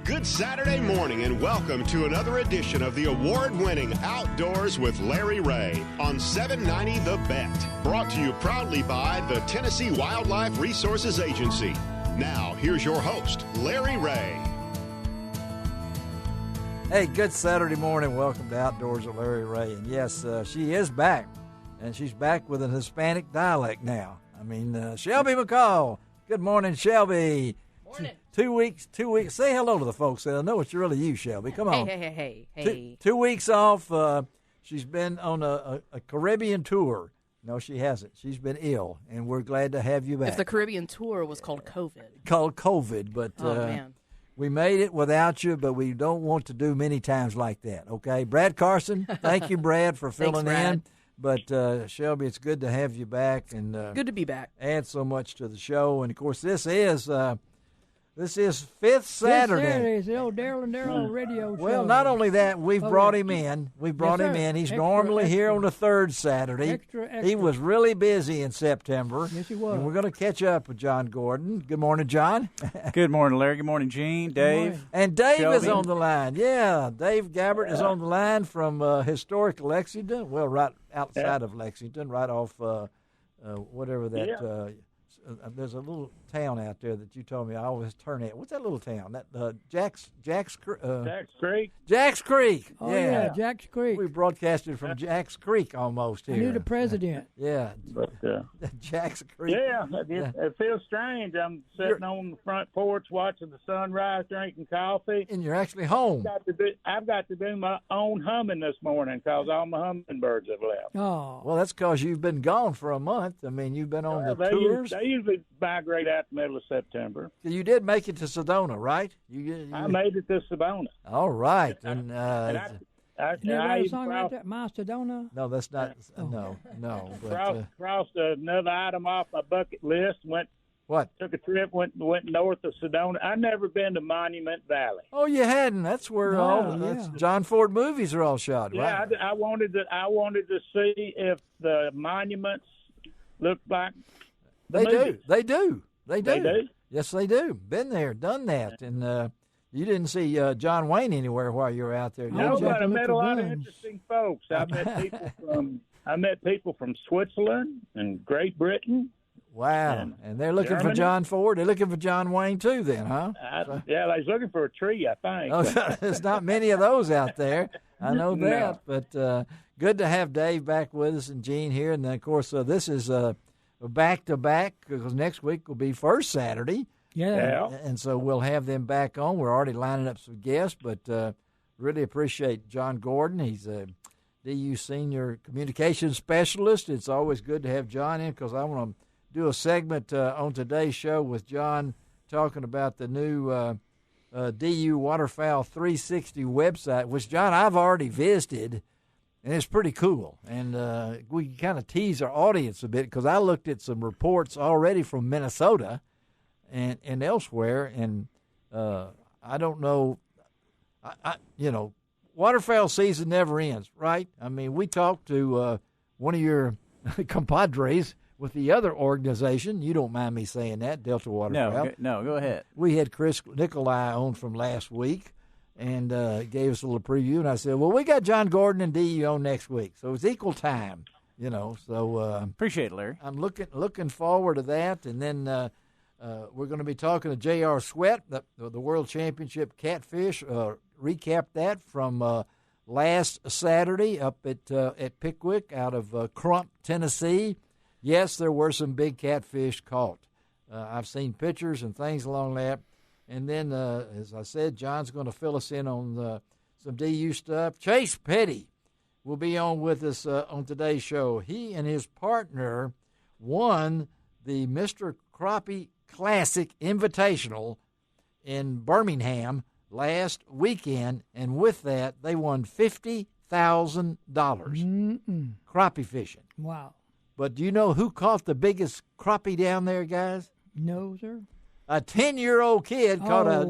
Good Saturday morning and welcome to another edition of the award-winning Outdoors with Larry Ray on 790 The Bet. Brought to you proudly by the Tennessee Wildlife Resources Agency. Now, here's your host, Larry Ray. Hey, good Saturday morning. Welcome to Outdoors with Larry Ray. And yes, she is back, and she's back with an Hispanic dialect now. Shelby McCall. Good morning, Shelby. Morning. 2 weeks. Say hello to the folks that I know it's really you, Shelby. Come on. Hey. 2 weeks off. She's been on a Caribbean tour. No, she hasn't. She's been ill, and we're glad to have you back. If the Caribbean tour was called COVID. Called COVID, but man. We made it without you, but we don't want to do many times like that, okay? Brad Carson, thank you, Brad, for filling Brad. in. But, Shelby, it's good to have you back. And Good to be back. Add so much to the show. And, of course, this is Fifth Saturday. This Saturday is the old Daryl and Daryl radio show. Well, not only that, we've brought him in. We've brought him sir. in. He's Extra, normally here extra. on the third Saturday. Extra. He was really busy in September. Yes, he was. And we're going to catch up with John Gordon. Good morning, John. Good morning, Larry. Good morning, Gene, Dave. morning. And Dave is Shelby. on the line. Yeah, Dave Gabbert is on the line from historic Lexington. Well, right outside of Lexington, right off whatever that. There's a little town out there that you told me I always turn at. What's that little town? That Jack's Creek. Jack's Creek. Oh, yeah, Jack's Creek. We broadcasted from Jack's Creek almost I here. knew the president. Yeah, But Jack's Creek. it feels strange. I'm sitting on the front porch watching the sunrise, drinking coffee. And you're actually home. I've got to do my own humming this morning because all my hummingbirds have left. Oh, Well, that's because you've been gone for a month. I mean, you've been on the tours. They usually migrate out the middle of September. You did make it to Sedona, right? I made it to Savannah. All right. And, you never I heard a even song like that, My Sedona? no, that's not. No. But, crossed another item off my bucket list. what? Took a trip, went north of Sedona. I've never been to Monument Valley. Oh, you hadn't. That's where No, all yeah. that's John Ford movies are all shot, Yeah, right? I wanted to see if the monuments looked like the movies. They do. They do? Yes, they do. Been there, done that, and you didn't see John Wayne anywhere while you were out there, did No, you? but I Look met for a lot of guns. interesting folks. I met people from Switzerland and Great Britain. Wow, and they're looking for Germany. John Ford. They're looking for John Wayne too, then, huh? They was looking for a tree, I think. Oh, there's not many of those out there. I know No. that, but good to have Dave back with us and Gene here. And then, of course, this is back-to-back because next week will be first Saturday. Yeah. And so we'll have them back on. We're already lining up some guests, but really appreciate John Gordon. He's a DU Senior Communications Specialist. It's always good to have John in because I want to do a segment on today's show with John talking about the new DU Waterfowl 360 website, which, John, I've already visited, and it's pretty cool. And we can kind of tease our audience a bit because I looked at some reports already from Minnesota and elsewhere, and I don't know, waterfowl season never ends, right? I mean, we talked to one of your compadres with the other organization. You don't mind me saying that, Delta Waterfowl. No, go ahead. We had Chris Nicolai on from last week and gave us a little preview, and I said, well, we got John Gordon and DU on next week, so it's equal time, so Appreciate it, Larry. I'm looking forward to that. And then we're going to be talking to J.R. Sweat, the World Championship Catfish. Recap that from last Saturday up at Pickwick out of Crump, Tennessee. Yes, there were some big catfish caught. I've seen pictures and things along that. And then, as I said, John's going to fill us in on some DU stuff. Chase Petty will be on with us on today's show. He and his partner won the Mr. Crappie Classic Invitational in Birmingham last weekend, and with that, they won $50,000 crappie fishing. Wow. But do you know who caught the biggest crappie down there, guys? No, sir. A 10-year-old kid caught a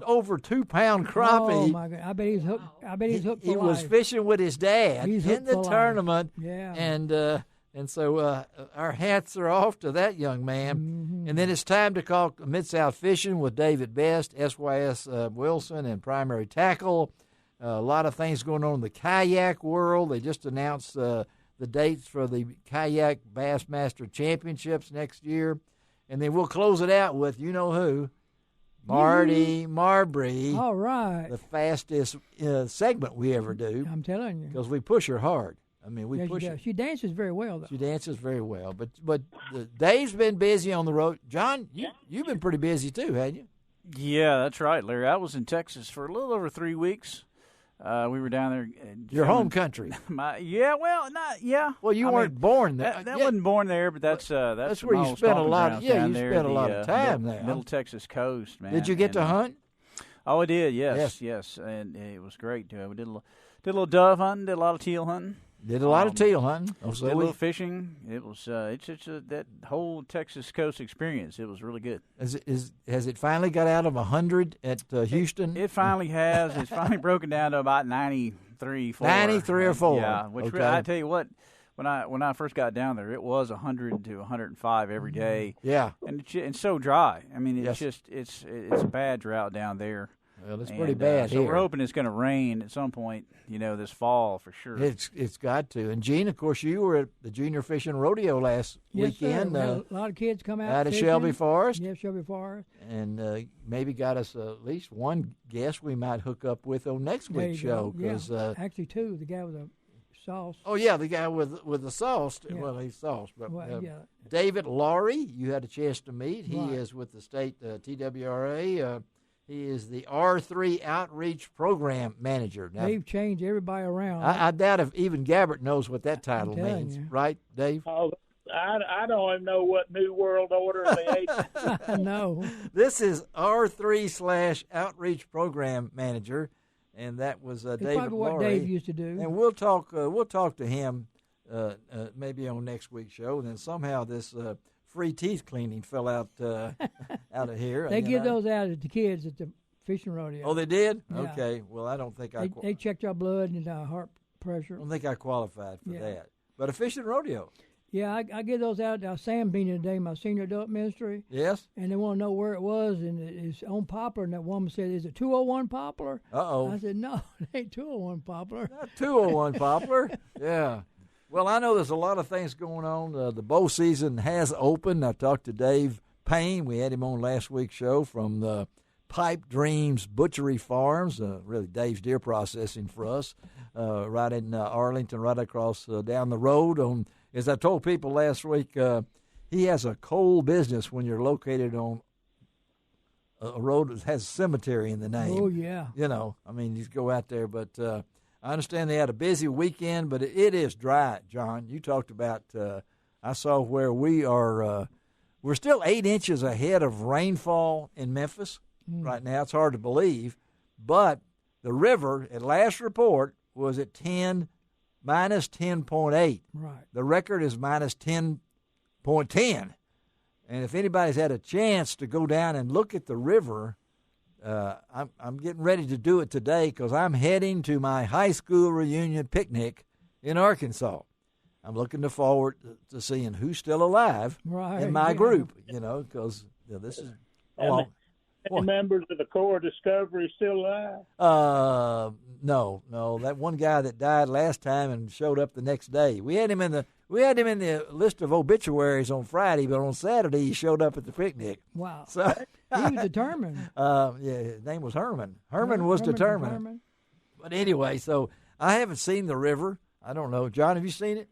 over 2-pound crappie. Oh my God! I bet he's hooked. I bet he's hooked for He was life. fishing with his dad He's in hooked the for life. tournament, Yeah. and And so our hats are off to that young man. Mm-hmm. And then it's time to call Mid-South Fishing with David Best, SYS Wilson, and primary tackle. A lot of things going on in the kayak world. They just announced the dates for the Kayak Bassmaster Championships next year. And then we'll close it out with you-know-who, Marty Marbury. All right. The fastest segment we ever do. I'm telling you. Because we push her hard. I mean, we push her. She dances very well, though. She dances very well. But Dave's been busy on the road. John, you've been pretty busy too, haven't you? Yeah, that's right, Larry. I was in Texas for a little over 3 weeks. We were down there. Your home country. Well, you weren't born there. That wasn't born there, but that's where you spent a lot. You spent a lot of time there. there. Middle Texas coast, man. Did you get to hunt? Oh, I did. Yes, and it was great. We did a little dove hunting, did a lot of teal hunting. Did a lot of teal hunting. Did a little fishing. It was that whole Texas coast experience. It was really good. Has it finally got out of 100 at Houston? It finally has. It's finally broken down to about 93, 93 or 4. Yeah, which okay. I tell you what, when I first got down there, it was 100 to 105 every day. Yeah, and it's so dry. I mean, it's yes. it's a bad drought down there. Well, it's pretty bad so here. We're hoping it's going to rain at some point, this fall for sure. It's got to. And Gene, of course, you were at the Junior Fishing Rodeo last weekend. Sir. A lot of kids come out of Shelby Forest. Yeah, Shelby Forest. And maybe got us at least one guest we might hook up with on next week's show. Actually, two. The guy with the sauce. Oh yeah, the guy with the sauce. Yeah. Well, he's sauce, but yeah. David Laurie, you had a chance to meet. He right. is with the state TWRA. He is the R3 Outreach Program Manager. Now, they've changed everybody around. I doubt if even Gabbert knows what that title means, right, Dave? Oh, I don't even know what New World Order they ate. No. This is R3/Outreach Program Manager, and that was David probably what Laurie. Dave used to do. And we'll talk to him maybe on next week's show. And then somehow this free teeth cleaning fell out out of here. They give those out at the kids at the fishing rodeo. Oh, they did? Yeah. Okay. Well, I don't think they checked our blood and heart pressure. I don't think I qualified for that. But a fishing rodeo. Yeah, I get those out. Sam being today, my senior adult ministry. Yes. And they want to know where it was, and it's on Poplar. And that woman said, "Is it 201 Poplar?" Uh-oh. I said, "No, it ain't 201 Poplar." Not 201 Poplar. Yeah. Well, I know there's a lot of things going on. The bow season has opened. I talked to Dave Payne. We had him on last week's show from the Pipe Dreams Butchery Farms. Really, Dave's deer processing for us, right in Arlington, right across down the road. As I told people last week, he has a coal business when you're located on a road that has a cemetery in the name. Oh, yeah. You go out there, but I understand they had a busy weekend, but it is dry, John. You talked about, I saw where we are, we're still 8 inches ahead of rainfall in Memphis right now. It's hard to believe, but the river, at last report, was at minus 10.8. Right. The record is minus 10.10. And if anybody's had a chance to go down and look at the river, I'm getting ready to do it today because I'm heading to my high school reunion picnic in Arkansas. I'm looking forward to seeing who's still alive in my group, because this is Any members of the Corps of Discovery still alive? No. That one guy that died last time and showed up the next day. We had him in the list of obituaries on Friday, but on Saturday he showed up at the picnic. Wow. So he was determined. His name was Herman. Herman was determined. But anyway, so I haven't seen the river. I don't know. John, have you seen it?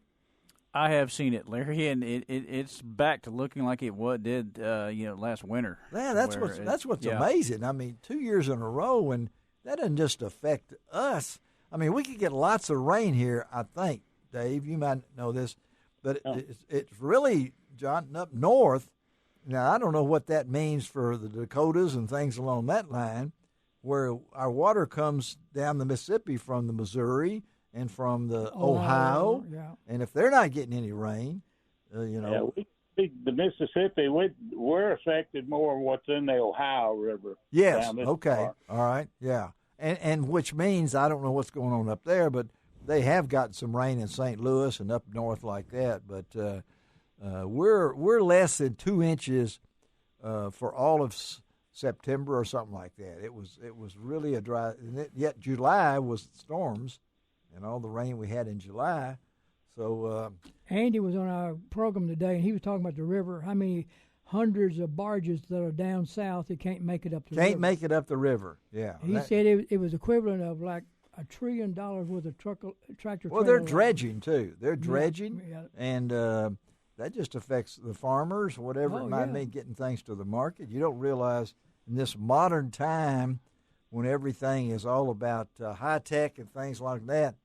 I have seen it, Larry, and it's back to looking like it did last winter. Yeah, that's what's amazing. I mean, 2 years in a row, and that doesn't just affect us. I mean, we could get lots of rain here, I think, Dave. You might know this, but it's really, John, up north. Now, I don't know what that means for the Dakotas and things along that line, where our water comes down the Mississippi from the Missouri and from the Ohio, and if they're not getting any rain, Yeah, the Mississippi, we're affected more of what's in the Ohio River. Yes, okay, all right, yeah. And which means, I don't know what's going on up there, but they have gotten some rain in St. Louis and up north like that, but we're less than 2 inches for all of September or something like that. It was really a dry. Yet July was storms, and all the rain we had in July. So Andy was on our program today, and he was talking about the river. How many hundreds of barges that are down south that can't make it up the river? Can't make it up the river. Yeah. He said it was equivalent of like $1 trillion worth of tractor. Well, they're dredging too. They're dredging, yeah. and that just affects the farmers, whatever it might mean, getting things to the market. You don't realize in this modern time, when everything is all about high tech and things like that,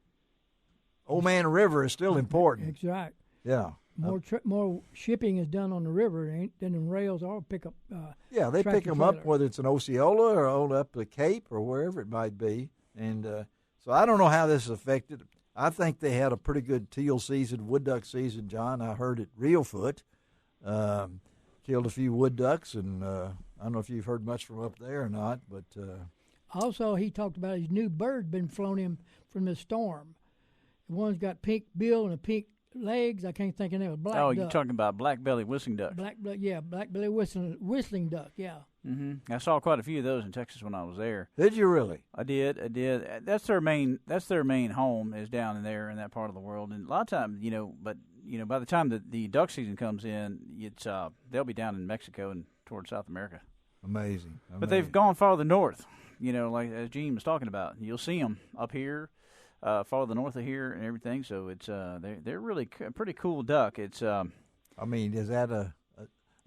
Old Man River is still important. Exactly. Yeah. More shipping is done on the river than in rails or pickup. They pick them up, whether it's in Osceola or on up the Cape or wherever it might be. And so I don't know how this is affected. I think they had a pretty good teal season, wood duck season, John. I heard at Reelfoot. Killed a few wood ducks, and I don't know if you've heard much from up there or not. But also, he talked about his new bird been flown in from the storm. One's got pink bill and a pink legs. I can't think of it. Black duck. You're talking about black-bellied whistling duck. Black-bellied whistling duck, yeah. Mm-hmm. I saw quite a few of those in Texas when I was there. Did you really? I did. That's their main home is down in there in that part of the world. And a lot of times, by the time the duck season comes in, it's they'll be down in Mexico and towards South America. Amazing. But they've gone farther north, like as Gene was talking about. You'll see them up here. Farther north of here and everything, so it's they're really a pretty cool duck. It's I mean, is that a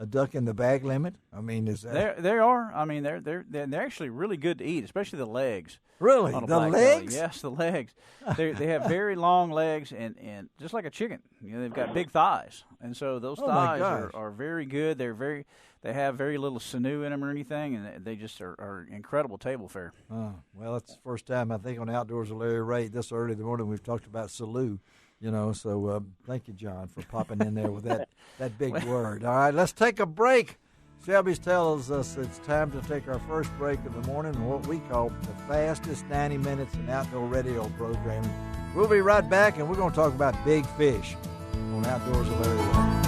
duck in the bag limit? I mean, is that they are? I mean, they're actually really good to eat, especially the legs. Really, the legs? Yes, the legs. They have very long legs and just like a chicken. They've got big thighs, and so those thighs are very good. They have very little sinew in them or anything, and they just are incredible table fare. Oh, well, it's the first time, I think, on Outdoors with Larry Ray this early in the morning we've talked about Salou, so thank you, John, for popping in there with that big word. All right, let's take a break. Shelby's tells us it's time to take our first break of the morning in what we call the fastest 90 minutes in outdoor radio programming. We'll be right back, and we're going to talk about big fish on Outdoors with Larry Ray.